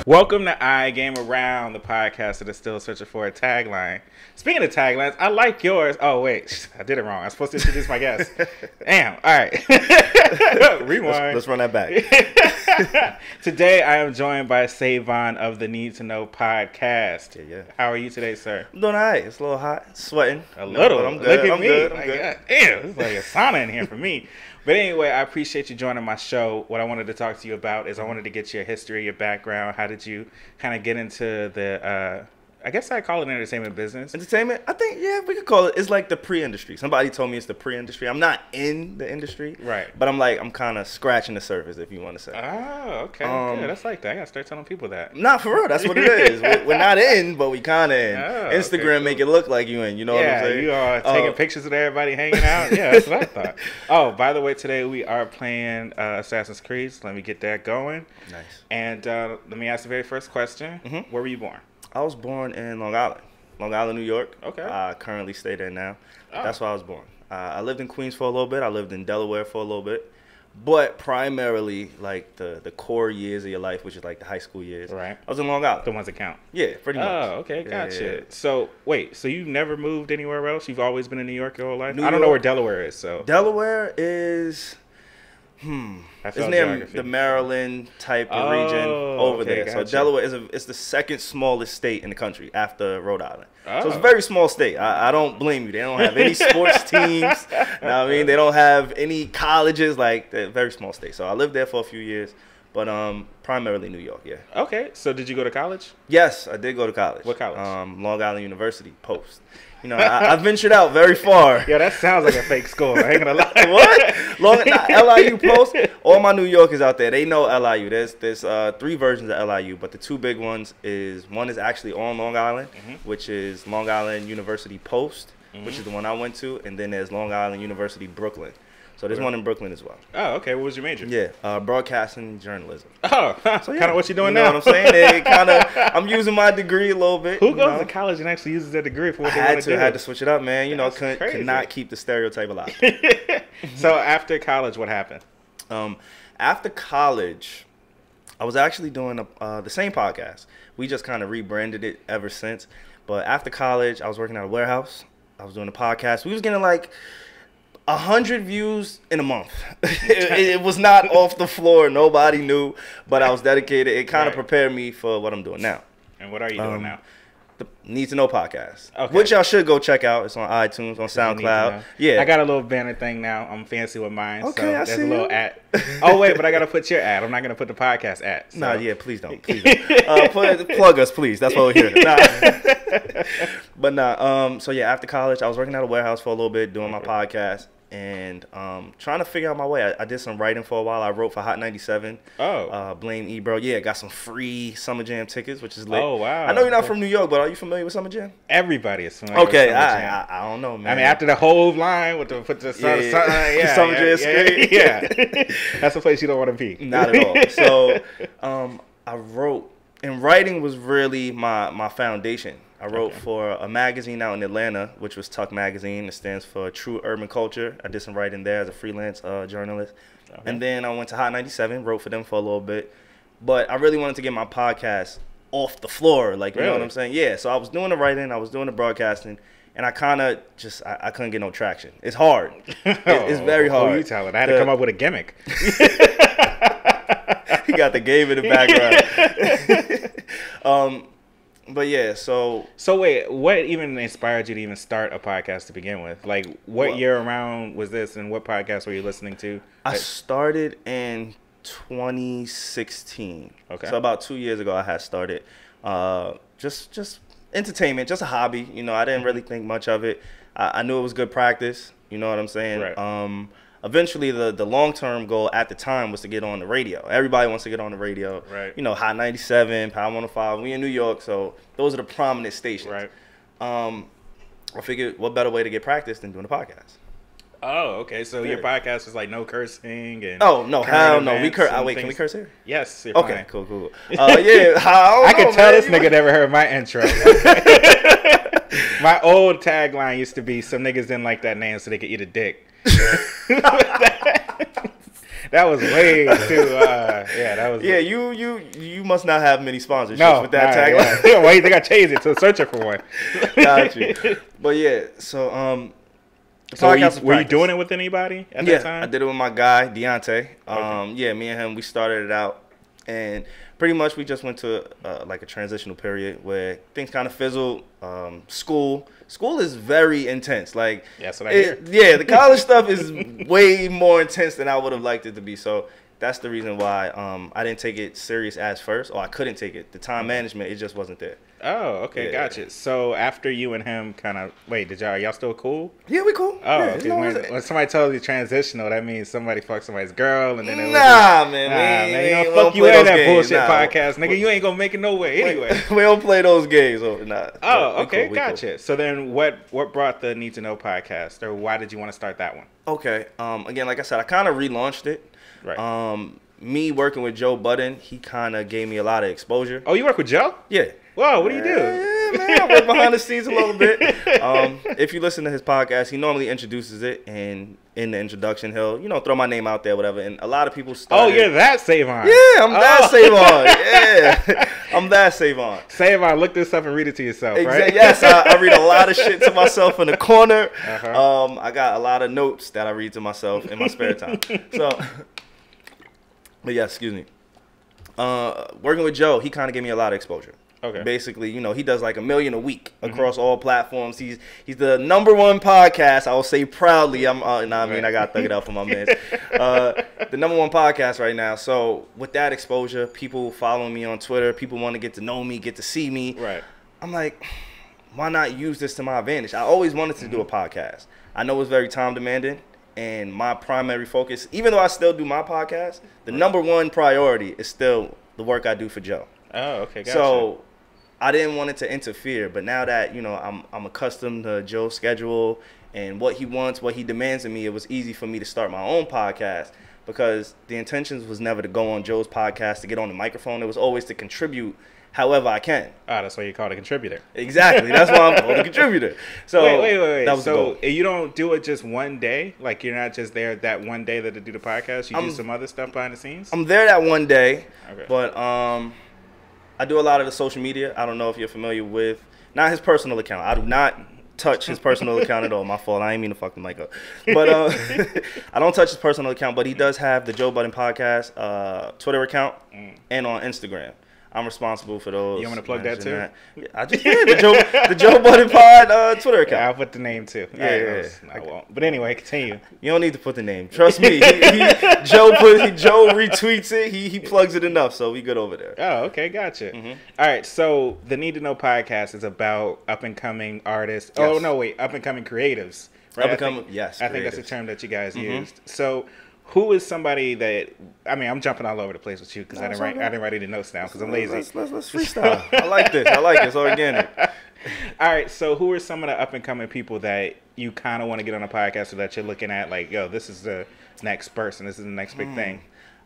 Welcome to I Game Around, the podcast that is still searching for a tagline. Speaking of taglines, I like yours. Oh, wait. I did it wrong. I'm supposed to introduce my guest. Damn. All right. Rewind. Let's run that back. Today, I am joined by Savon of the Need to Know podcast. Yeah. How are you today, sir? I'm doing all right. It's a little hot. Sweating. A little. But I'm good. Look at I'm me. good. I'm Like, good. God damn, it's like a sauna in here for me. But anyway, I appreciate you joining my show. What I wanted to talk to you about is I wanted to get your history, your background. How did you kind of get into the, I guess I call it entertainment business. Entertainment? I think, yeah, we could call it. It's like the pre-industry. Somebody told me it's the pre-industry. I'm not in the industry. Right. But I'm kind of scratching the surface, if you want to say. Oh, okay. Good. That's like that. I got to start telling people that. Not for real. That's what it is. We're not in, but we kind of in. Oh, Instagram okay, make it look like you in. You know what I'm saying? You are taking pictures of everybody hanging out. Yeah, that's what I thought. Oh, by the way, today we are playing Assassin's Creed. So let me get that going. Nice. And let me ask the very first question. Mm-hmm. Where were you born? I was born in Long Island, New York. Okay. I currently stay there now. Oh. That's where I was born. I lived in Queens for a little bit. I lived in Delaware for a little bit. But primarily, like, the core years of your life, which is like the high school years. Right. I was in Long Island. The ones that count. Yeah, pretty much. Oh, okay. Gotcha. Yeah. So, wait. So you never moved anywhere else? You've always been in New York your whole life? New I don't know York. where Delaware is, so. Delaware is... I It's felt near geography. the Maryland type of region over okay, there. So gotcha. Delaware it's the second smallest state in the country after Rhode Island. So it's Oh. a very small state. I don't blame you. They don't have any sports teams. You know what I mean? They don't have any colleges. Like, they're a very small state. So I lived there for a few years, but primarily New York. Yeah. Okay. So did you go to college? Yes, I did go to college. What college? Long Island University, Post. You know, I ventured out very far. Yeah, that sounds like a fake school. I ain't gonna lie. What? LIU Post. All my New Yorkers out there, they know LIU. There's 3 versions of LIU, but the 2 big ones one is actually on Long Island, which is Long Island University Post, which is the one I went to, and then there's Long Island University Brooklyn. So there's one in Brooklyn as well. Oh, okay. What was your major? Yeah, broadcasting journalism. Oh, So, yeah, kind of what you doing you know now. what I'm saying? I'm using my degree a little bit. Who you goes know? to college and actually uses their degree for what I they want to do? had to switch it up, man. You know, That's crazy. could not keep the stereotype alive. So after college, what happened? After college, I was actually doing the same podcast. We just kind of rebranded it ever since. But after college, I was working at a warehouse. I was doing a podcast. We was getting like 100 views in a month. it was not off the floor. Nobody knew, but I was dedicated. It kind of prepared me for what I'm doing now. And what are you doing now? The Need to Know podcast, Okay. which y'all should go check out. It's on iTunes, on You need to SoundCloud. know. Yeah, I got a little banner thing now. I'm fancy with mine. Okay, so I there's see a little you. ad. Oh wait, but I gotta put your ad. I'm not gonna put the podcast ad. So. Nah, yeah, please don't. Please don't. Plug us, please. That's what we're here. Nah. But nah, so yeah, after college, I was working at a warehouse for a little bit, doing my podcast, and trying to figure out my way. I did some writing for a while. I wrote for Hot 97. Oh. Blame Ebro. Yeah, got some free Summer Jam tickets, which is lit. Oh, wow. I know you're not from New York, but are you familiar with Summer Jam? Everybody is familiar Okay, with Summer Jam. I don't know, man. I mean, after the whole line with the Summer Jam skate. Yeah. That's a place you don't want to be. Not at all. So I wrote, and writing was really my foundation. I wrote for a magazine out in Atlanta, which was Tuck Magazine. It stands for True Urban Culture. I did some writing there as a freelance journalist. Okay. And then I went to Hot 97, wrote for them for a little bit. But I really wanted to get my podcast off the floor, like, you know what I'm saying? Yeah, so I was doing the writing, I was doing the broadcasting, and I kind of just, I couldn't get no traction. It's hard. It's very hard. Who you telling? I had to come up with a gimmick. He got the game in the background. But yeah, so wait, what even inspired you to even start a podcast to begin with? Like, what year around was this, and what podcast were you listening to? I started in 2016. Okay. So about 2 years ago, I had started. Just entertainment, just a hobby. You know, I didn't really think much of it. I knew it was good practice. You know what I'm saying? Right. Eventually, the long-term goal at the time was to get on the radio. Everybody wants to get on the radio. Right. You know, Hot 97, Power 105. We in New York, so those are the prominent stations. Right. I figured, what better way to get practice than doing a podcast? Oh, okay. So your podcast is like no cursing and Oh no, hell no. We events curse. and Wait, can we things? curse here? Yes. You're Okay, fine. cool. Yeah, I can tell this nigga never heard my intro. My old tagline used to be, "Some niggas didn't like that name, so they could eat a dick." That was way too. Yeah, that was. Yeah, you must not have many sponsorships No, with that tagline. tagline. Why you think I changed it to searching for one? Got you. But yeah, so the So podcast were you practice. doing it with anybody at that time? I did it with my guy Deontay. Okay. Yeah, me and him, we started it out, and pretty much we just went to like a transitional period where things kind of fizzled. School is very intense. Like, That's what I hear. Yeah, the college stuff is way more intense than I would have liked it to be. So that's the reason why I didn't take it serious as first, or I couldn't take it. The time management, it just wasn't there. Oh, okay, Yeah. gotcha. So after you and him kind of did y'all still cool? Yeah, we cool. Oh, Yeah, okay. no, When somebody tells you transitional, that means somebody fucked somebody's girl, and then it was nah, man, man, you we know, don't fuck you play in those that games. bullshit Nah. podcast, nigga. You ain't gonna make it no way anyway. We don't play those games. So, nah. Oh, We okay, cool, we gotcha. So then, what brought the Need to Know podcast, or why did you want to start that one? cool. Okay. Again, like I said, I kind of relaunched it. Right. Me working with Joe Budden, he kind of gave me a lot of exposure. Oh, you work with Joe? Yeah. Whoa, what do you do? Yeah, man, I work behind the scenes a little bit. If you listen to his podcast, he normally introduces it, and in the introduction, he'll throw my name out there, whatever. And a lot of people Oh, started. you're that Savon. Yeah, I'm that Savon. Yeah, I'm that Savon. Savon, look this up and read it to yourself, right? Yes, I read a lot of shit to myself in the corner. Uh-huh. I got a lot of notes that I read to myself in my spare time. So, but yeah, excuse me. Working with Joe, he kind of gave me a lot of exposure. Okay. Basically, he does like 1 million a week across all platforms. He's the #1 podcast. I will say proudly. I got to thug it out for my man. The #1 podcast right now. So with that exposure, people following me on Twitter, people want to get to know me, get to see me. Right. I'm like, why not use this to my advantage? I always wanted to do a podcast. I know it's very time demanding, and my primary focus, even though I still do my podcast, the #1 priority is still the work I do for Joe. Oh, okay, gotcha. So I didn't want it to interfere, but now that I'm accustomed to Joe's schedule and what he wants, what he demands of me, it was easy for me to start my own podcast, because the intentions was never to go on Joe's podcast to get on the microphone. It was always to contribute however I can. Ah, that's why you call it a contributor. Exactly. That's why I'm called a contributor. So Wait. That was the So goal. you don't do it just one day? Like, you're not just there that one day that they do the podcast? You do some other stuff behind the scenes? I'm there that one day, Okay. but I do a lot of the social media. I don't know if you're familiar with, not his personal account. I do not touch his personal account at all. My fault. I ain't mean to fuck the mic up. But I don't touch his personal account, but he does have the Joe Budden podcast Twitter account and on Instagram. I'm responsible for those. You want me to plug that too? Yeah, I just did the Joe Budden Pod Twitter account. Yeah, I'll put the name too. Yeah, Alright, yeah. I won't. But anyway, continue. You don't need to put the name. Trust me. Joe retweets it. He plugs it enough, so we good over there. Oh, okay, gotcha. All right, so the Need to Know podcast is about up and coming artists. Yes. Oh no, wait, up and coming creatives. Right? Yes. I think that's the creatives. term that you guys used. So, who is somebody that? I mean, I'm jumping all over the place with you because I didn't write any notes down because I'm lazy. Let's freestyle. I like this. It's organic. All right, so who are some of the up and coming people that you kind of want to get on a podcast, so that you're looking at like, yo, this is the next person, this is the next big thing?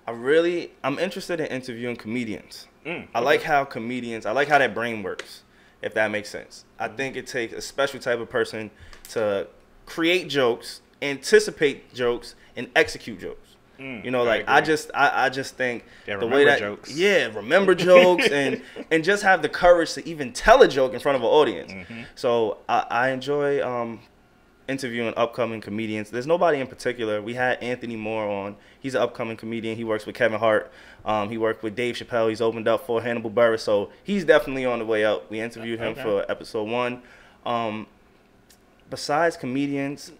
I'm interested in interviewing comedians. I like how that brain works, if that makes sense. I think it takes a special type of person to create jokes, anticipate jokes, and execute jokes. I just think the way that jokes. remember jokes and just have the courage to even tell a joke in front of an audience. So I enjoy interviewing upcoming comedians. There's nobody in particular. We had Anthony Moore on. He's an upcoming comedian. He works with Kevin Hart. He worked with Dave Chappelle. He's opened up for Hannibal Buress. So he's definitely on the way up. We interviewed him for episode 1. Besides comedians,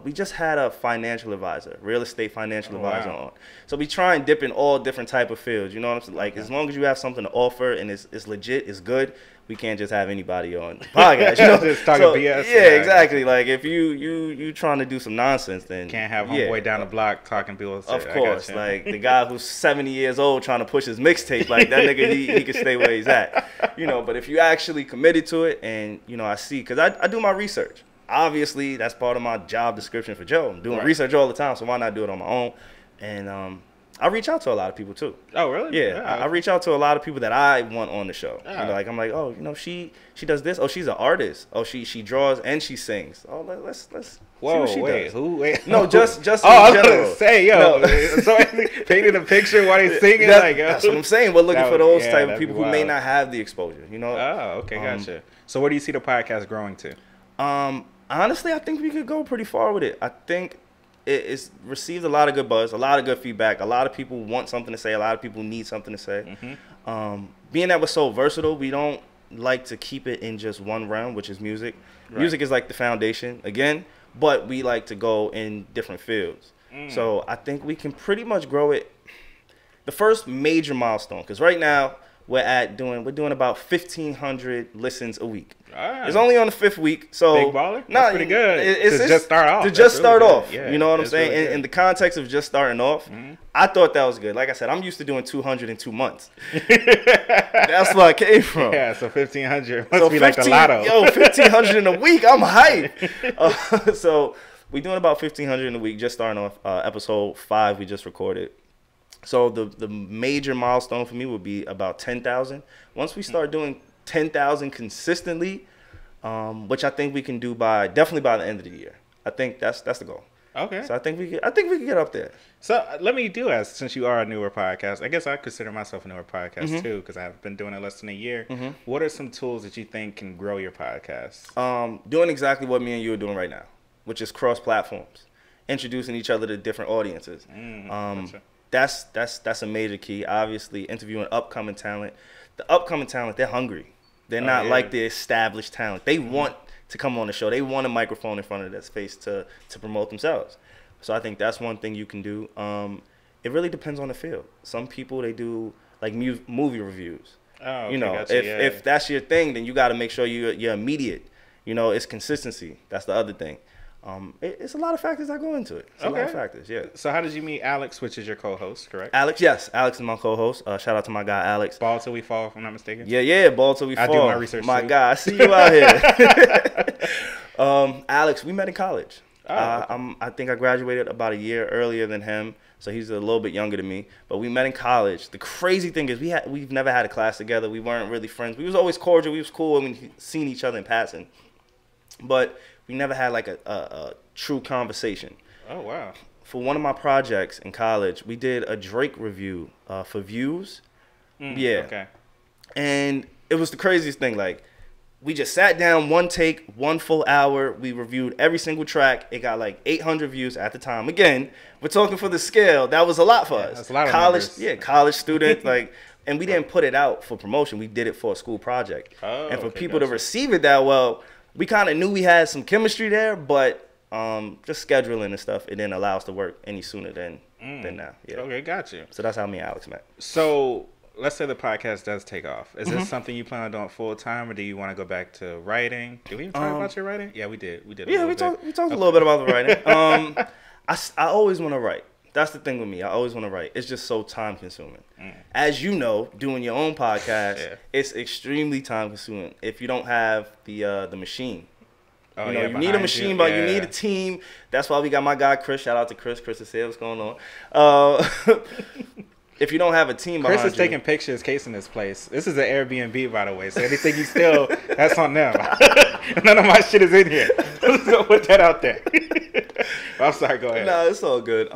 we just had a financial advisor, real estate financial advisor on. So we try and dip in all different type of fields. You know what I'm saying? Like, as long as you have something to offer and it's legit, it's good, we can't just have anybody on the podcast. Just talking BS. Yeah, exactly. Like, if you trying to do some nonsense, then Can't have homeboy down the block talking people. Of course, like the guy who's 70 years old trying to push his mixtape, like that nigga, he can stay where he's at. But if you actually committed to it, and I see, because I do my research. Obviously, that's part of my job description for Joe. I'm doing research all the time, so why not do it on my own? And I reach out to a lot of people too. Oh, really? Yeah, I reach out to a lot of people that I want on the show. I'm like, oh, she does this. Oh, she's an artist. Oh, she draws and she sings. Oh, let's Whoa, See what she wait, does. who? Wait, No, just oh, in I was general. gonna say, yo, No. so painting a picture while he's singing, That's what I'm saying. We're looking That for would- those yeah, type of that'd be people who may wild. not have the exposure. You know. Oh, okay, gotcha. So where do you see the podcast growing to? Honestly, I think we could go pretty far with it. I think it's received a lot of good buzz, a lot of good feedback. A lot of people want something to say. A lot of people need something to say. Being that we're so versatile, we don't like to keep it in just one realm, which is music. Right. Music is like the foundation, again, but we like to go in different fields. So I think we can pretty much grow it. The first major milestone, because right now we're doing about 1,500 listens a week. It's only on the 5th week, so Big baller? That's pretty good. It's just start off. To That's just really start good. off, Yeah, you know what I'm that's saying? really good. In the context of just starting off, I thought that was good. Like I said, I'm used to doing 200 in 2 months. That's where I came from. Yeah, so 1,500 must be like the lotto. Yo, 1,500 in a week. I'm hyped. So we're doing about 1,500 in a week. Just starting off. Episode 5 we just recorded. So the major milestone for me would be about 10,000. Once we start doing 10,000 consistently, which I think we can do definitely by the end of the year. I think that's the goal. Okay. So I think we can get up there. So let me ask, since you are a newer podcast, I guess I consider myself a newer podcast too, because I've been doing it less than a year. What are some tools that you think can grow your podcast? Doing exactly what me and you are doing right now, which is cross platforms, introducing each other to different audiences. Gotcha. That's a major key. Obviously, interviewing upcoming talent. The upcoming talent, they're hungry. They're not like the established talent. They want to come on the show. They want a microphone in front of their face to promote themselves. So I think that's one thing you can do. It really depends on the field. Some people, they do like movie reviews. Oh, okay, you know, gotcha, if that's your thing, then you got to make sure you're immediate. You know, it's consistency. That's the other thing. It's a lot of factors that go into it. It's a lot of factors, yeah. So how did you meet Alex, which is your co-host, correct? Alex, yes. Alex is my co-host. Shout out to my guy, Alex. Ball till we fall, if I'm not mistaken. Yeah, ball till we fall. I do my research my too. guy, I see you out here. Alex, we met in college. Oh, I think I graduated about a year earlier than him, so he's a little bit younger than me. But we met in college. The crazy thing is we've never had a class together. We weren't really friends. We was always cordial. We was cool. I mean, seen each other in passing. But we never had like a true conversation. Oh, wow. For one of my projects in college, we did a Drake review for Views. Yeah. Okay. And it was the craziest thing. Like, we just sat down, one take, 1 full hour. We reviewed every single track. It got like 800 views at the time. Again, we're talking for the scale. That was a lot for us. That's a lot of college, numbers. yeah, college student. Like, and we didn't put it out for promotion. We did it for a school project. Oh, and for okay, people to gotcha. receive it that well, we kind of knew we had some chemistry there, but just scheduling and stuff, it didn't allow us to work any sooner than now. Yeah. Okay, got you. So that's how me and Alex met. So let's say the podcast does take off. Is this something you plan on doing full time, or do you want to go back to writing? Did we even talk about your writing? Yeah, we did. We did. Yeah, we talked a little bit about the writing. I always want to write. That's the thing with me. I always want to write. It's just so time consuming. As you know, doing your own podcast, it's extremely time consuming if you don't have the machine. Oh, You know, yeah, you need a behind machine, you. but you Yeah. need a team. That's why we got my guy Chris. Shout out to Chris. Chris is here. What's going on? If you don't have a team behind Chris is you, taking pictures, casing this place. This is an Airbnb, by the way. So anything you steal, that's on them. None of my shit is in here. Let's go put that out there. I'm sorry. Go ahead. No, it's all good.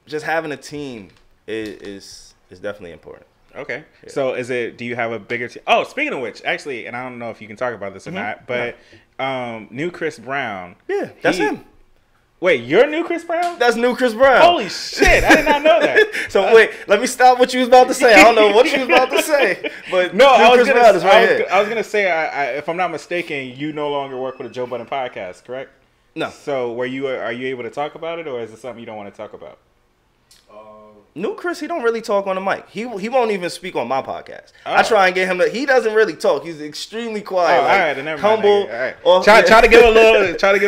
Just having a team is definitely important. Okay. So do you have a bigger team? Oh, speaking of which, actually, and I don't know if you can talk about this or not, but new Chris Brown. Yeah, that's him. Wait, you're new Chris Brown? That's new Chris Brown. Holy shit, I did not know that. So wait, let me stop what you was about to say. I don't know what you was about to say, but No, I was Chris Brown is right here. gonna say, if I'm not mistaken, you no longer work with a Joe Budden podcast, correct? No. So are you able to talk about it, or is it something you don't want to talk about? New Chris, he don't really talk on the mic. He won't even speak on my podcast. I try and get him to. He doesn't really talk. He's extremely quiet. Oh, like, all right, then never humble. mind, nigga. All right. Or- Try to give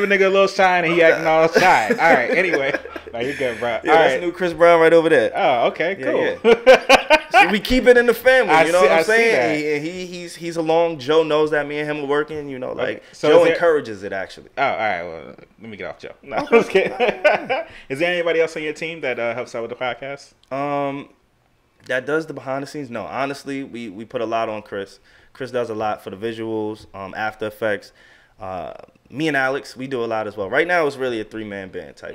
a nigga a little shine, and he acting all shy. All right. Anyway, no, you're good, bro. Yeah, all that's right. new Chris Brown right over there. Oh, okay, cool. Yeah. So we keep it in the family. You know what I'm I see saying? He's along. Joe knows that me and him are working. You know, like Okay. So Joe is there- encourages it actually. Oh, all right. Well, let me get off Joe. No, I'm just kidding. Is there anybody else on your team that helps out with the podcast? That does the behind the scenes? No, honestly, we put a lot on Chris. Chris does a lot for the visuals, After Effects. Me and Alex, we do a lot as well. Right now, it's really a 3-man band type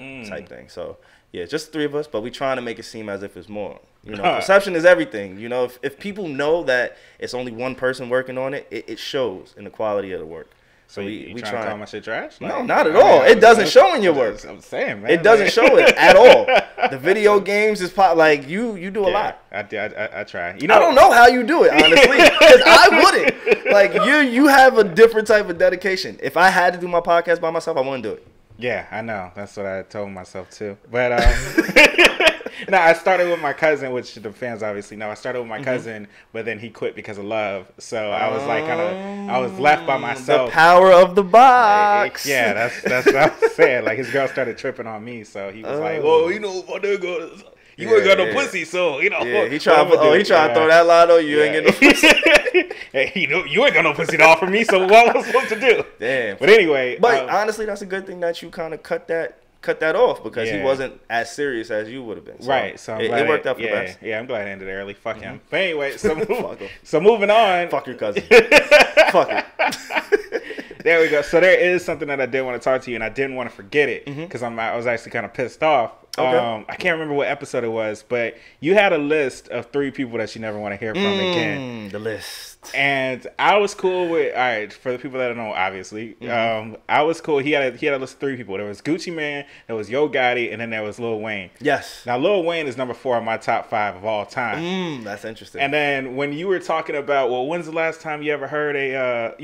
thing. So yeah, just 3 of us, but we trying to make it seem as if it's more. You know, perception is everything. You know, if people know that it's only one person working on it, it shows in the quality of the work. So you trying to call my shit trash? No, not at all. It doesn't show in your work. I'm saying, man. It doesn't show it at all. The video games is like you do a lot. I try. You know, I don't know how you do it, honestly, because I wouldn't. Like you have a different type of dedication. If I had to do my podcast by myself, I wouldn't do it. Yeah, I know. That's what I told myself too. But no, I started with my cousin, which the fans obviously know. I started with my cousin, but then he quit because of love. So I was like, I was left by myself. The power of the box. Yeah, that's what I was saying. Like his girl started tripping on me, so he was like, "Well, you know, my nigga, you ain't got no pussy, so you know." Yeah, he tried to throw that line on you. Ain't get no pussy. Hey, you ain't got no pussy to offer me, so what was I supposed to do? Damn. But anyway, honestly, that's a good thing that you kind of cut that off because he wasn't as serious as you would have been. So right. So it worked out for the best. Yeah, I'm glad it ended early. Fuck him. But anyway, so moving on. Fuck your cousin. Fuck it. There we go. So there is something that I did want to talk to you, and I didn't want to forget it because I was actually kind of pissed off. Okay. I can't remember what episode it was, but you had a list of 3 people that you never want to hear from again. The list. And I was cool with, all right, for the people that don't know, obviously, I was cool. He had a list of 3 people. There was Gucci Mane, there was Yo Gotti, and then there was Lil Wayne. Yes. Now, Lil Wayne is number 4 on my top 5 of all time. That's interesting. And then when you were talking about, well, when's the last time you ever heard a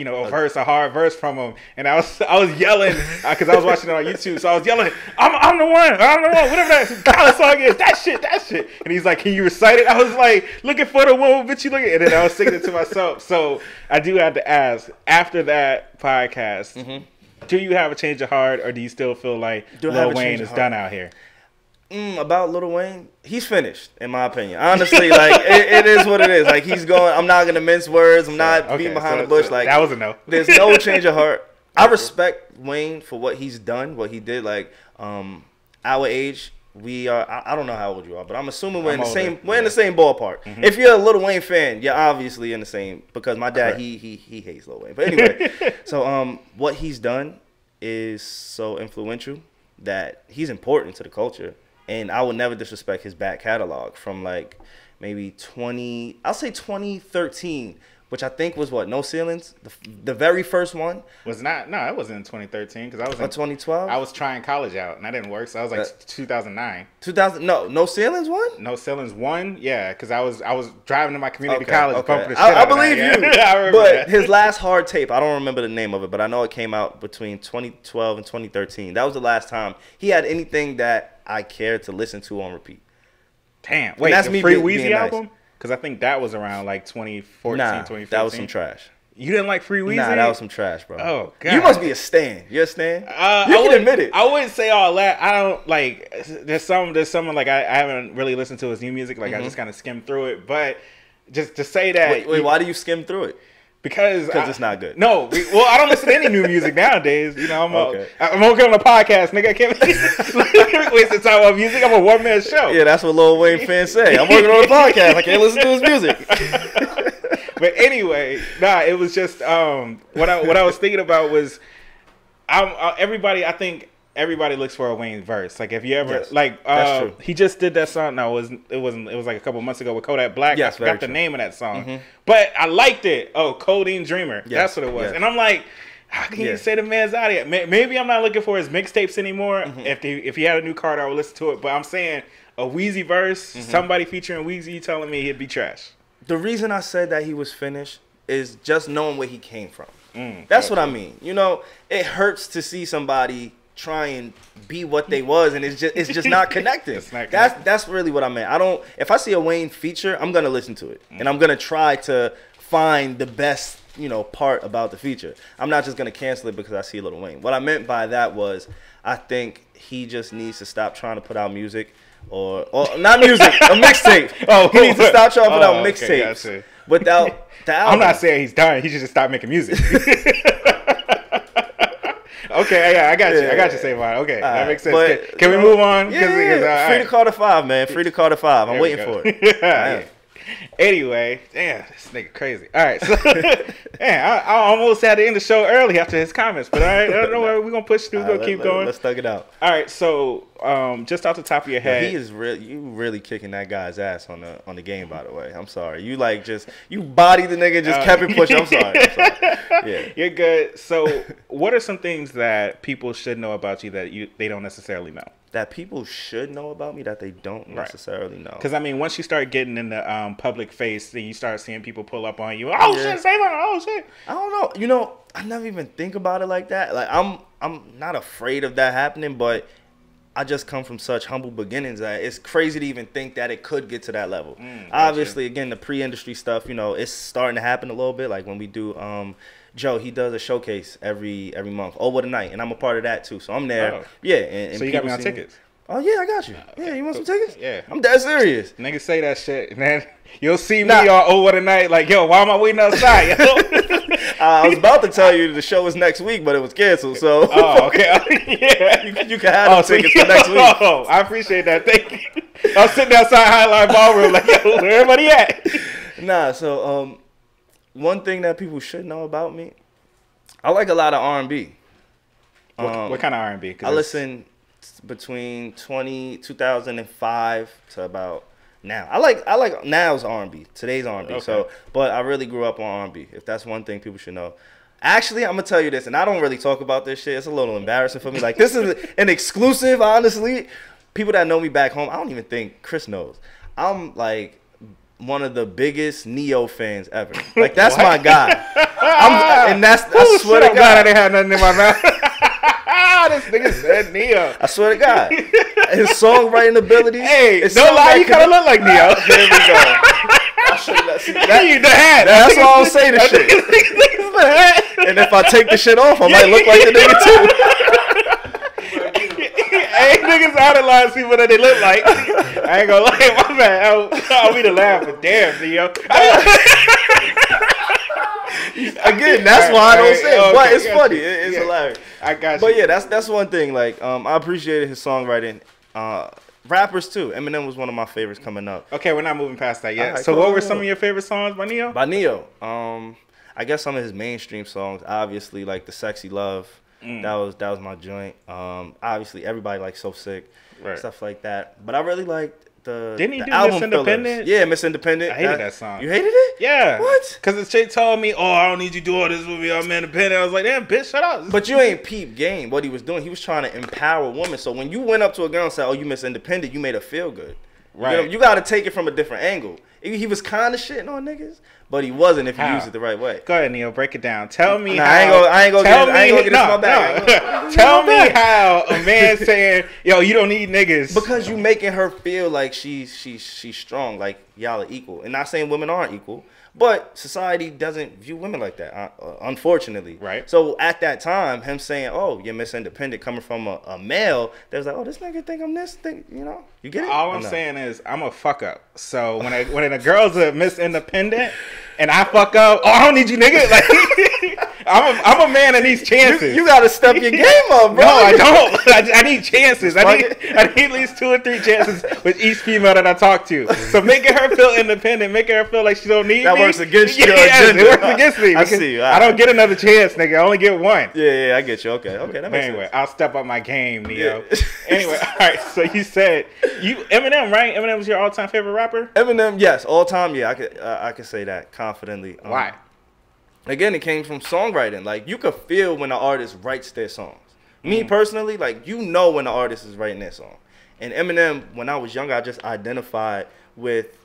hard verse from him? And I was yelling because I was watching it on YouTube, so I was yelling, I'm the one, whatever that song is, that shit. And he's like, can you recite it? I was like, looking for the one, bitch, you looking, and then I was singing it to myself. So I do have to ask, after that podcast, do you have a change of heart, or do you still feel like Lil Wayne is done out here? About Lil Wayne, he's finished, in my opinion. Honestly, like it is what it is. Like he's going. I'm not gonna mince words. I'm not beating behind the bush. Like that was a no. There's no change of heart. I respect Wayne for what he's done, what he did. Like our age, we are. I don't know how old you are, but I'm assuming we're in the same. We're in the same ballpark. If you're a Lil Wayne fan, you're obviously in the same. Because my dad, he hates Lil Wayne. But anyway, so what he's done is so influential that he's important to the culture. And I would never disrespect his back catalog from like maybe 2013, which I think was what, No Ceilings? The very first one? Was not, no, it wasn't in 2013 because I was in 2012? I was trying college out and that didn't work, so I was like 2009. No Ceilings one? No Ceilings one? Yeah, because I was driving to my community college bumping the shit I out of believe that. you. I remember but that. His last hard tape, I don't remember the name of it, but I know it came out between 2012 and 2013. That was the last time he had anything that I cared to listen to on repeat. Damn. Wait, that's the Free Weezy album? Because I think that was around like 2014, 2015. That was some trash. You didn't like Free Weezy? Nah, that was some trash, bro. Oh, God. You must be a stan. You're a stan? You can admit it. I wouldn't say all that. I don't, like, there's some like, I haven't really listened to his new music. Like, I just kind of skimmed through it. But just to say that. Wait, why do you skim through it? Because it's not good. No, I don't listen to any new music nowadays. You know, I'm okay on a podcast, nigga. I can't waste time on music. I'm a one-man show. Yeah, that's what Lil Wayne fans say. I'm working on a podcast. I can't listen to his music. But anyway, it was just what I was thinking about was I think everybody looks for a Wayne verse. Like if you ever that's true. He just did that song. No, it was like a couple months ago with Kodak Black. Yes, I forgot the name of that song, but I liked it. Oh, Codeine Dreamer. Yes. That's what it was. Yes. And I'm like, how can you say the man's out here? Maybe I'm not looking for his mixtapes anymore. If he had a new card, I would listen to it. But I'm saying a Weezy verse, somebody featuring Weezy, you telling me he'd be trash. The reason I said that he was finished is just knowing where he came from. That's what I mean. You know, it hurts to see somebody try and be what they was, and it's just not connecting. That's really what I meant. If I see a Wayne feature, I'm gonna listen to it, and I'm gonna try to find the best part about the feature. I'm not just gonna cancel it because I see Lil Wayne. What I meant by that was I think he just needs to stop trying to put out music or not music, a mixtape. He needs to stop trying to put out mixtapes without the album. I'm not saying he's done. He should just stop making music. Okay, yeah, I got you. I got you, Savon. Okay, that makes sense. Can we move on? Yeah, free to call to 5, man. Free to call to 5. I'm waiting for it. Anyway, damn, this nigga crazy. All right, so man, I almost had to end the show early after his comments, but all right, I don't know where we're gonna push through. We're gonna keep going. Let's thug it out. All right, so just off the top of your head, he is really kicking that guy's ass on the game. By the way, I'm sorry. You like you bodied the nigga, just kept it pushing. I'm sorry. Yeah, you're good. So, what are some things that people should know about you that they don't necessarily know? That people should know about me that they don't necessarily know. Because I mean, once you start getting in the public face, then you start seeing people pull up on you. Oh shit, Savon! Oh shit! I don't know. You know, I never even think about it like that. Like I'm not afraid of that happening, but I just come from such humble beginnings that it's crazy to even think that it could get to that level. Obviously, again, the pre-industry stuff, you know, it's starting to happen a little bit. Like when we do, Joe, he does a showcase every month, Over the Night, and I'm a part of that too. So I'm there. Oh. Yeah. And so you got me on tickets? Oh yeah, I got you. Yeah, you want some tickets? Yeah. I'm dead serious. Niggas say that shit, man. You'll see me on Over the Night, like, yo, why am I waiting outside? Yo? I was about to tell you the show was next week, but it was canceled. So okay, yeah, you can have the tickets for next week. Oh, I appreciate that. Thank you. I was sitting outside Highline Ballroom, like, yo, where everybody at? Nah, so one thing that people should know about me, I like a lot of R&B. What kind of R&B? I listen between 2005 to about now. I like now's R&B, today's R&B. Okay. So, but I really grew up on R&B. If that's one thing people should know. Actually, I'm gonna tell you this, and I don't really talk about this shit. It's a little embarrassing for me. Like, this is an exclusive, honestly. People that know me back home, I don't even think Chris knows. I'm like one of the biggest Neo fans ever. Like, that's my guy. I swear to God, I didn't have nothing in my mouth. This nigga said Neo. I swear to God. His songwriting ability. Hey, don't lie, you kind of look like Neo. There we go. That's why I don't say the shit. And if I take the shit off, I might look like the nigga too. Hey, niggas idolize people that they look like. I ain't gonna lie, my bad. I'll be the laugh, but damn, Neo. Again, that's why I don't say it. But it's funny. It's hilarious. I got you. But yeah, that's one thing. Like, I appreciated his songwriting. Rappers too. Eminem was one of my favorites coming up. Okay, we're not moving past that yet. Right, so what were some of your favorite songs by Neo? By Neo. I guess some of his mainstream songs, obviously, like The Sexy Love. That was my joint. Obviously, everybody likes So Sick, stuff like that. But I really liked Didn't he do album Miss Independent? Fillers. Yeah, Miss Independent. I hated that song. You hated it? Yeah. What? Because the chick told me, I don't need you to do all this with me. I'm independent. I was like, damn, bitch, shut up. But you ain't peep game. What he was doing, he was trying to empower women. So when you went up to a girl and said, you Miss Independent, you made her feel good. Right. You got to take it from a different angle. He was kind of shitting on niggas, but he wasn't if you used it the right way. Go ahead, Neo. Break it down. Tell me how. I ain't gonna get this in my bag. Tell me how a man saying, yo, you don't need niggas. Because you making her feel like she's strong, like y'all are equal. And not saying women aren't equal, but society doesn't view women like that, unfortunately. Right. So at that time, him saying, you're Miss Independent coming from a male, they was like, this nigga think I'm this thing, you get it? All I'm saying is I'm a fuck up. So when a girl's a Miss Independent and I fuck up, I don't need you, nigga. Like, I'm a man that needs chances. You gotta step your game up, bro. No, I don't. I need chances. I need at least 2 or 3 chances with each female that I talk to. So making her feel independent, making her feel like she don't need me. That works against your agenda. It works against me. I see you. I don't get another chance, nigga. I only get one. Yeah, I get you. Okay, that makes sense. I'll step up my game, Neo. Yeah. Anyway, all right. So you said Eminem, right? Eminem was your all-time favorite rapper? Eminem, yes, all time. Yeah, I could say that confidently. Why? Again, it came from songwriting. Like, you could feel when the artist writes their songs. Me personally, like, when the artist is writing their song. And Eminem, when I was younger, I just identified with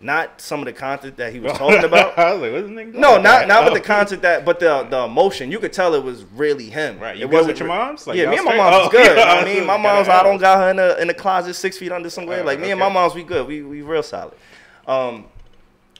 not some of the content that he was talking about. I was like, what's the nigga? No, not with the content but the emotion. You could tell it was really him. Right. You good with your moms? Like, yeah, me and my mom's good. I mean, my mom's, I don't got her in the closet 6 feet under somewhere. Like, me and my mom's, we good. We real solid.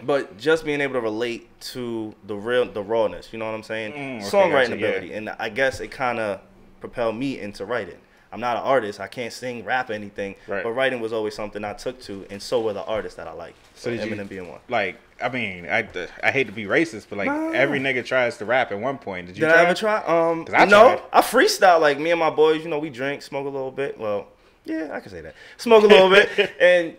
But just being able to relate to the rawness, you know what I'm saying? Songwriting ability. Yeah. And I guess it kind of propelled me into writing. I'm not an artist. I can't sing, rap, anything. Right. But writing was always something I took to, and so were the artists that I like. So Eminem being one. Like, I mean, I hate to be racist, but like every nigga tries to rap at one point. Did I ever try? No. I freestyle. Like, me and my boys, we drink, smoke a little bit. Well, yeah, I can say that. Smoke a little bit. And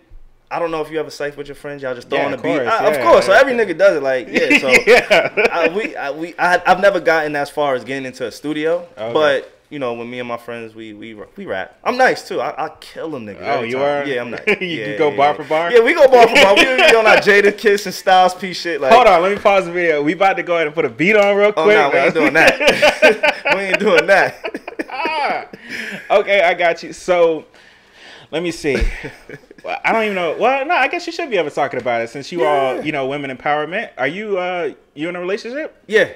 I don't know if you ever cypher with your friends. Y'all just throw on the course, beat. yeah, Of course. So yeah. every nigga does it. Like, yeah. So Yeah. I've never gotten as far as getting into a studio, Okay. but you know, when me and my friends we rap. I'm nice too. I kill them niggas. Oh, every you time. are? Yeah, I'm nice. You go bar for bar? Yeah, we go bar for bar. We be on our Jada Kiss and Styles P shit. Like, Hold on, let me pause the video. We about to go ahead and put a beat on real quick. oh no, we ain't doing that. We ain't doing that. Okay, I got you. So, let me see. Well, I don't even know. Well, no, I guess you should be able to talk about it since you all, you know, women empowerment. Are you you in a relationship? Yeah.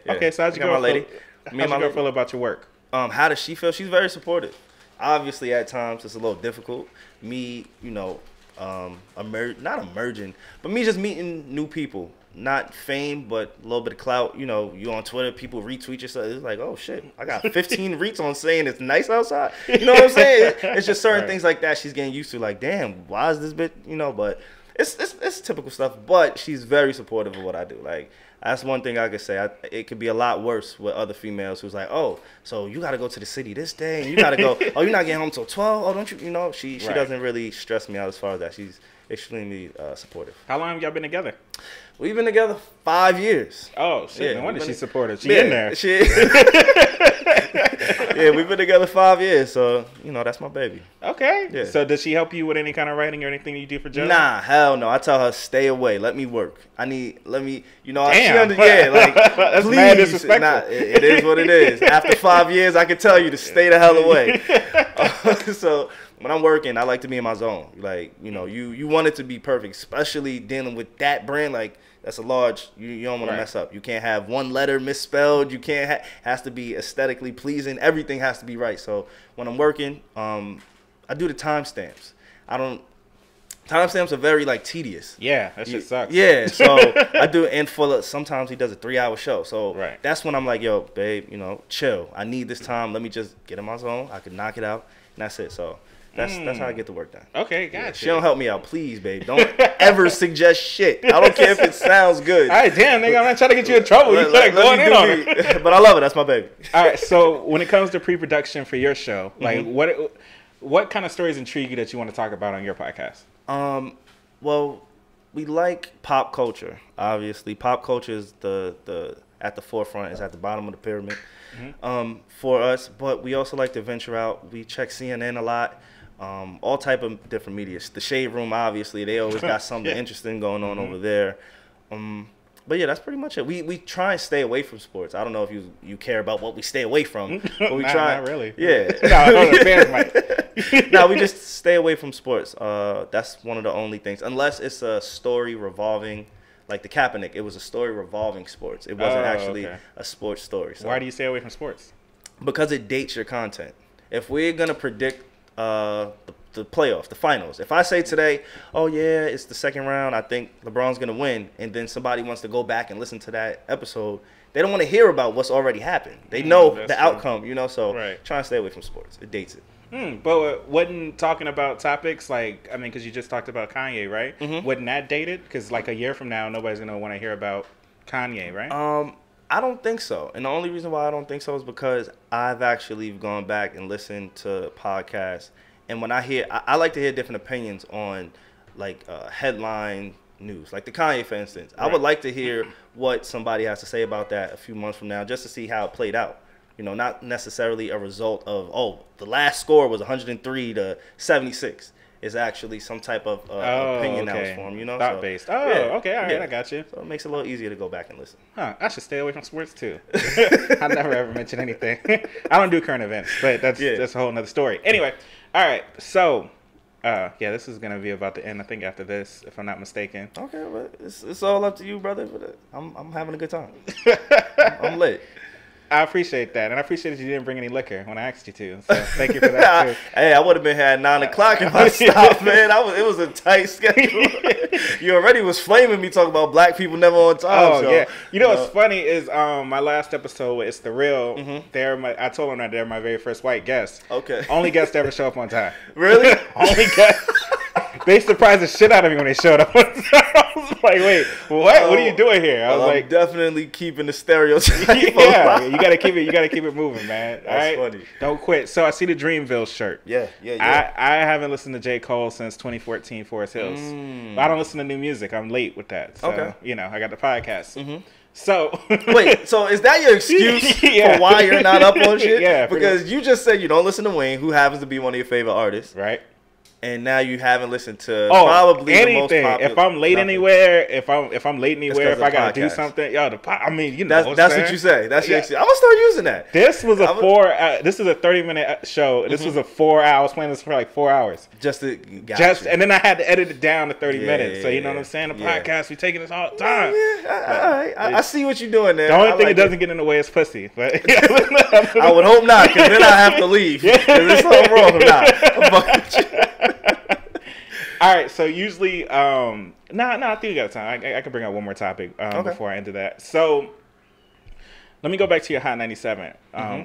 Okay, so how's your I got girl my lady. feel? How's your girl feel about your work? How does she feel? She's very supportive. Obviously, at times it's a little difficult. Me, you know, not emerging, but me just meeting new people. Not fame, but a little bit of clout. You know, you on Twitter, people retweet your stuff. It's like, oh shit, I got 15 reats on saying it's nice outside. You know what I'm saying? It's just certain things like that she's getting used to. Like, damn, why is this bit? You know, but it's typical stuff. But she's very supportive of what I do. Like, that's one thing I could say. It could be a lot worse with other females who's like, oh, so you got to go to the city this day, and you got to go. Oh, you're not getting home till 12. Oh, don't you? You know, she doesn't really stress me out as far as that. She's extremely supportive. How long have y'all been together? We've been together 5 years. Oh shit! Yeah, No wonder we've been- she's supportive. She in there. Yeah, we've been together 5 years, so you know that's my baby. Okay. Yeah. So does she help you with any kind of writing or anything you do for Joe? Nah, hell no. I tell her stay away. Let me work. You know. Damn. Like That's please. mad disrespectful. Nah, it is what it is. After 5 years, I can tell you to stay the hell away. So when I'm working, I like to be in my zone. Like, you know, you want it to be perfect, especially dealing with that brand. Like, that's a large, you don't want to mess up. You can't have one letter misspelled. You can't, has to be aesthetically pleasing. Everything has to be right. So when I'm working, I do the timestamps. Timestamps are very, like, tedious. Yeah, that shit sucks. Yeah, so I do it, and sometimes he does a 3-hour show. So that's when I'm like, yo, babe, you know, chill. I need this time. Let me just get in my zone. I can knock it out, and that's it. So that's how I get the work done. Okay, gotcha. She don't help me out, please, babe. Don't ever suggest shit. I don't care if it sounds good. All right, damn, nigga, I'm not trying to get you in trouble. You like going in on it. But I love it. That's my baby. All right, so when it comes to pre-production for your show, like what kind of stories intrigue you that you want to talk about on your podcast? Well, we like pop culture. Obviously, pop culture is the at the forefront. Is at the bottom of the pyramid for us. But we also like to venture out. We check CNN a lot. All type of different media. The Shade Room, obviously, they always got something interesting going on over there. But yeah, that's pretty much it. We try and stay away from sports. I don't know if you care about what we stay away from, but we try. Not really. Yeah. No, the fans might. No, we just stay away from sports. That's one of the only things, unless it's a story revolving, like the Kaepernick. It was a story revolving sports. It wasn't actually a sports story. So. Why do you stay away from sports? Because it dates your content. If we're gonna predict the playoffs, the finals. If I say today, oh yeah, it's the second round, I think LeBron's gonna win, and then somebody wants to go back and listen to that episode, they don't want to hear about what's already happened. They know the outcome, you know. So try and stay away from sports. It dates it. But wasn't talking about topics like, I mean, because you just talked about Kanye, right? Wasn't that dated? Because like a year from now, nobody's gonna want to hear about Kanye, right? I don't think so. And the only reason why I don't think so is because I've actually gone back and listened to podcasts. And when I like to hear different opinions on like headline news, like the Kanye, for instance. I would like to hear what somebody has to say about that a few months from now, just to see how it played out. You know, not necessarily a result of, oh, the last score was 103-76. It's actually some type of opinion that was formed, you know? Thought-based. Okay, all right, I got you. So it makes it a little easier to go back and listen. I should stay away from sports, too. I never ever mention anything. I don't do current events, but that's a whole nother story. Anyway, all right, so, this is going to be about the end, I think, after this, if I'm not mistaken. Okay, but it's all up to you, brother. But I'm having a good time. I'm lit. I appreciate that, and I appreciate that you didn't bring any liquor when I asked you to. So thank you for that too. Hey, I would have been here at 9 o'clock if I stopped, man. It was a tight schedule. You already was flaming me talking about black people never on time. Oh yeah, you know what's funny is my last episode with It's the Real. I told them that they're my very first white guest. Okay. Only guest to ever show up on time. Really? Only guest. They surprised the shit out of me when they showed up. I was like, wait, what? What are you doing here? I was like, definitely keeping the stereotype. yeah, you gotta keep it moving, man. All right, funny. Don't quit. So I see the Dreamville shirt. Yeah. I haven't listened to J. Cole since 2014, Forest Hills. But I don't listen to new music. I'm late with that. So, I got the podcast. So wait, so is that your excuse for why you're not up on shit? Yeah, because you just said you don't listen to Wayne, who happens to be one of your favorite artists, right? And now you haven't listened to probably anything. The most popular. If I'm late anywhere, if I gotta do something, I mean, that's what you say. That's your excuse. I'm gonna start using that. This was this is a 30-minute show. This was a 4 hour. I was playing this for like 4 hours. And then I had to edit it down to 30 minutes. So you know what I'm saying? The podcast, we taking this all the time. All right. I see what you're doing there. The only thing it doesn't get in the way is pussy. But I would hope not, because then I have to leave. Because there's something wrong with that. All right, so usually, I think we got time. I can bring up one more topic before I enter that. So, let me go back to your Hot 97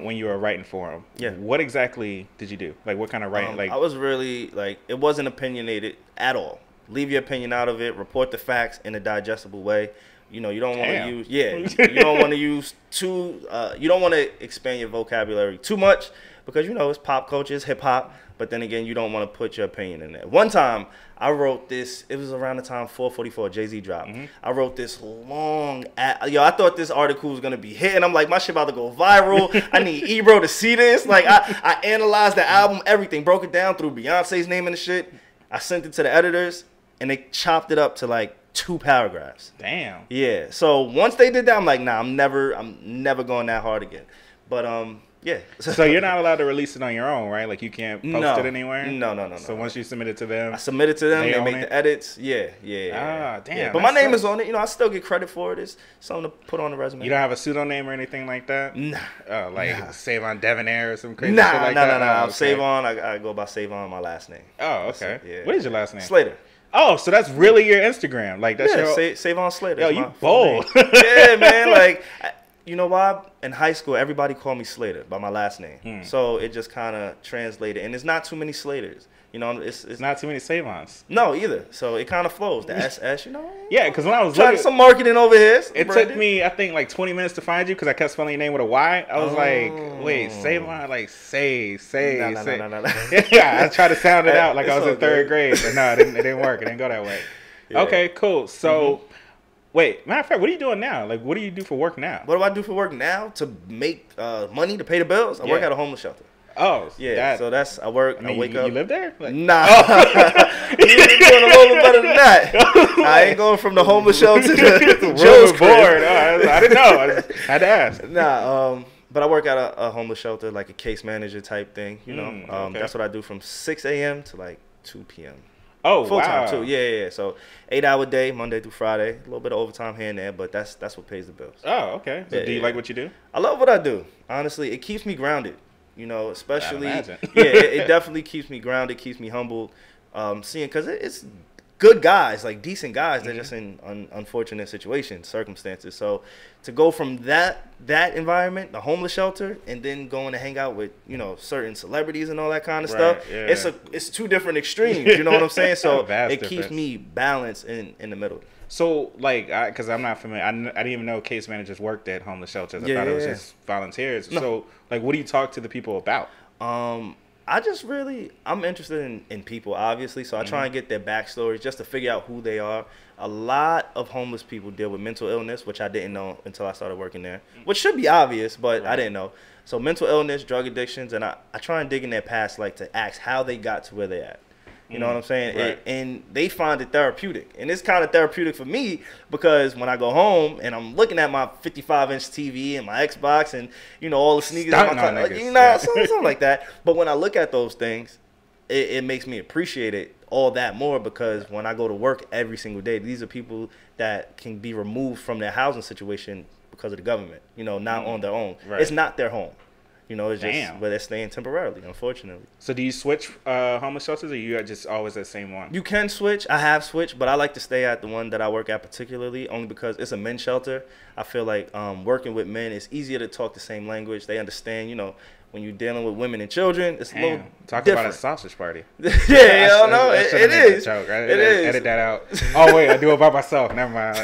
when you were writing for him. Yeah. What exactly did you do? Like, what kind of writing? I was really, it wasn't opinionated at all. Leave your opinion out of it. Report the facts in a digestible way. You don't want to use, you don't want to use you don't want to expand your vocabulary too much, because, it's pop culture, it's hip hop. But then again, you don't want to put your opinion in there. One time, I wrote this. It was around the time 444 Jay-Z dropped. I wrote this long. I thought this article was gonna be hitting. I'm like, my shit about to go viral. I need Ebro to see this. Like, I analyzed the album, everything, broke it down through Beyonce's name and the shit. I sent it to the editors, and they chopped it up to like 2 paragraphs. Damn. Yeah. So once they did that, I'm like, nah, I'm never going that hard again. But yeah. So you're not allowed to release it on your own, right? Like, you can't post it anywhere? No. So once you submit it to them? I submit it to them. They make the edits. Yeah. Ah, damn. Yeah. But my name is on it. I still get credit for it. It's something to put on the resume. You don't have a pseudonym or anything like that? Nah. Savon Debonair or some crazy shit like that? No. I'm Savon. I go by Savon, my last name. Oh, okay. Yeah. What is your last name? Slater. Oh, so that's really your Instagram? Like, that's your... Savon Slater. Yo, you bold. Yeah, man. Like... You know why? In high school, everybody called me Slater by my last name. So it just kind of translated. And there's not too many Slaters. It's not too many Savons. No, either. So it kind of flows. The SS, Yeah, because when I was trying some marketing over here. It took me, I think, like 20 minutes to find you, because I kept spelling your name with a Y. I was like, wait, Savon? Like, say. No. Yeah, I tried to sound it out like I was in 3rd grade. But no, it didn't work. It didn't go that way. Yeah. Okay, cool. So... Wait, matter of fact, what are you doing now? Like, what do you do for work now? What do I do for work now to make money to pay the bills? I work at a homeless shelter. Oh, yeah. So that's I work. I wake up. You live there? Like, nah, you're doing a little bit better than that. I ain't going from the homeless shelter to Joe's board. I didn't know. I had to ask. Nah, but I work at a homeless shelter, like a case manager type thing. That's what I do from 6 a.m. to like 2 p.m. Oh, full time wow. too. Yeah. So 8-hour day, Monday through Friday. A little bit of overtime here and there, but that's what pays the bills. Oh, okay. So do you like what you do? I love what I do. Honestly, it keeps me grounded. Especially it definitely keeps me grounded, keeps me humbled. Seeing, because it's good guys, like decent guys. They're just in unfortunate situations, circumstances. So to go from that environment, the homeless shelter, and then going to hang out with certain celebrities and all that kind of stuff, it's 2 different extremes. You know what I'm saying? So it keeps me balanced in the middle. So, like, because I'm not familiar, I didn't even know case managers worked at homeless shelters. I thought it was just volunteers. No. So, like, what do you talk to the people about? I'm interested in people, obviously, so I try and get their backstories just to figure out who they are. A lot of homeless people deal with mental illness, which I didn't know until I started working there, which should be obvious, but I didn't know. So mental illness, drug addictions, and I try and dig in their past, like, to ask how they got to where they're at. You know what I'm saying? Right. And they find it therapeutic. And it's kind of therapeutic for me, because when I go home and I'm looking at my 55-inch TV and my Xbox and, all the sneakers in my car, something like that. But when I look at those things, it makes me appreciate it all that more, because when I go to work every single day, these are people that can be removed from their housing situation because of the government, not on their own. Right. It's not their home. It's just, but they're staying temporarily, unfortunately. So do you switch homeless shelters, or you are just always the same one? You can switch. I have switched, but I like to stay at the one that I work at particularly, only because it's a men's shelter. I feel like working with men, it's easier to talk the same language. They understand, when you're dealing with women and children, it's a little talk different. about a sausage party. Yeah, you don't know. It is. Joke, right? It is. Edit that out. Oh wait, I do it by myself. Never mind.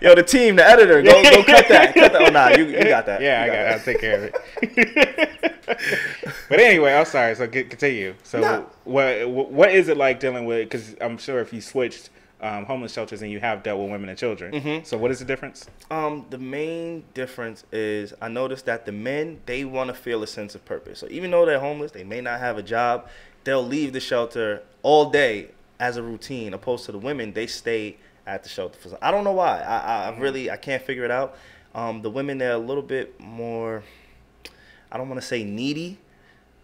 Yo, the team, the editor, go cut that. Cut that. Oh nah, you got that. Yeah, I got it. I'll take care of it. But anyway, I'm sorry. So continue. So what is it like dealing with? Because I'm sure if you switched homeless shelters and you have dealt with women and children. So what is the difference? The main difference is I noticed that the men, they want to feel a sense of purpose. So even though they're homeless, they may not have a job, they'll leave the shelter all day as a routine, opposed to the women, they stay at the shelter. I don't know why. I can't figure it out. The women, they're a little bit more, I don't want to say needy,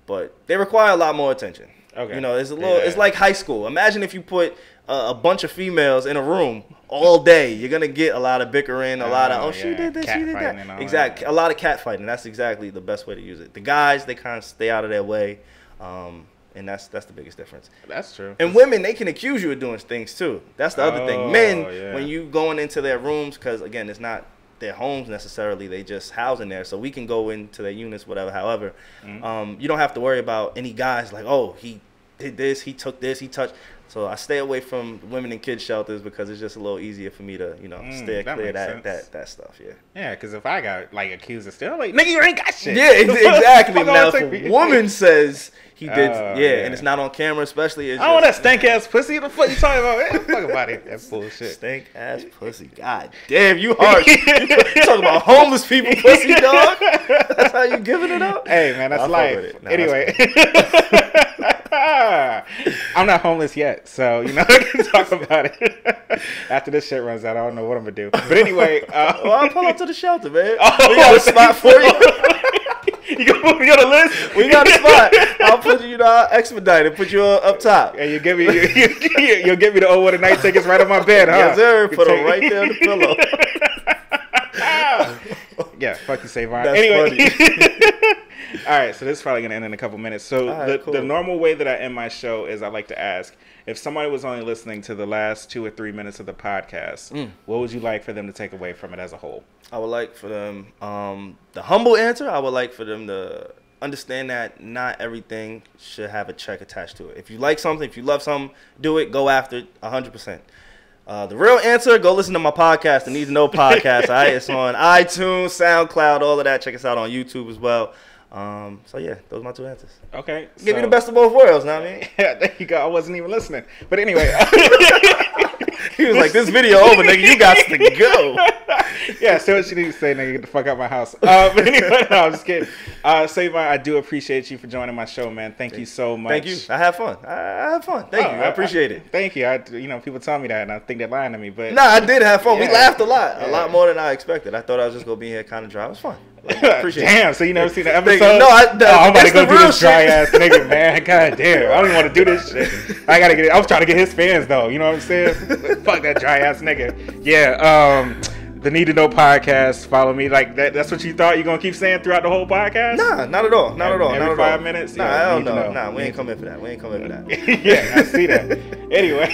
but they require a lot more attention. Okay. You know, it's a little. It's like high school. Imagine if you put a bunch of females in a room all day. You're gonna get a lot of bickering, a lot of she did this, she did that. Exactly. A lot of cat fighting. That's exactly the best way to use it. The guys, they kind of stay out of their way, and that's the biggest difference. That's true. And women, they can accuse you of doing things too. That's the other thing. Men, when you going into their rooms, because again, it's not their homes necessarily, they just housing there, so we can go into their units, whatever. However, you don't have to worry about any guys like, oh, he did this, he took this, he touched. So I stay away from women and kids shelters because it's just a little easier for me to, you know, stay clear that stuff. Yeah, because if I got like accused of still, like, nigga, you ain't got shit. Yeah, exactly. Now if a woman says he did, and it's not on camera, especially. I don't want that stank ass pussy. What the fuck you talking about? Man? Fuck about it. That's bullshit. Stank ass pussy. God damn, you harsh. You talking about homeless people pussy, dog? That's how you giving it up? Hey man, that's life. Anyway. I'm not homeless yet, so you know I can talk about it. After this shit runs out, I don't know what I'm gonna do. But anyway, well, I'll pull up to the shelter, man. We got a spot for you. You gonna put me on the list? We got a spot. I'll put you, I'll expedite it, put you up top. And you'll give me the old one night tickets right on my bed, huh? Yes, sir. Put them right there on the pillow. Yeah, fuck you, Savon. That's anyway. funny. All right, so this is probably going to end in a couple minutes. So the normal way that I end my show is I like to ask, if somebody was only listening to the last 2 or 3 minutes of the podcast, what would you like for them to take away from it as a whole? I would like for them, the humble answer, I would like for them to understand that not everything should have a check attached to it. If you like something, if you love something, do it, go after it 100%. The real answer, go listen to my podcast, the Need to Know podcast. All right? It's on iTunes, SoundCloud, all of that. Check us out on YouTube as well. So yeah, those are my 2 answers. Okay. Give you the best of both worlds, know what I mean? Yeah, there you go. I wasn't even listening. But anyway. He was like, this video over, nigga, you got to go. Yeah, say what you need to say, nigga, get the fuck out my house. But anyway, no, I'm just kidding. Savon, I do appreciate you for joining my show, man. Thank you so much. Thank you. I have fun. I have fun. Thank you. I appreciate it. Thank you. People tell me that, and I think they're lying to me. But nah, I did have fun. Yeah. We laughed a lot more than I expected. I thought I was just going to be here kind of dry. It was fun. Appreciate damn, it. so you never seen the episode? No, I'm about to go do this dry ass nigga, man. God damn, I don't even want to do this shit. I gotta get it. I was trying to get his fans though. You know what I'm saying? Fuck that dry ass nigga. Yeah. The Need to Know podcast. Follow me. Like that's what you thought you're gonna keep saying throughout the whole podcast? Nah, not at all. Not at all. Every 5 minutes. Nah, I don't know. Nah, we ain't coming for that. Yeah, I see that. Anyway,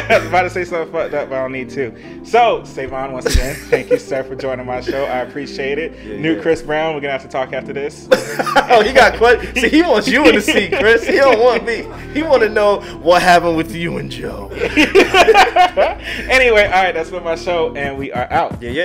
I was about to say something fucked up, but I don't need to. So, Savon, once again, thank you, sir, for joining my show. I appreciate it. New Chris Brown. We're gonna have to talk after this. Oh, he got questions. See, he wants you in the seat, Chris. He don't want me. He want to know what happened with you and Joe. Anyway, all right, that's been my show, and we are out. Yeah.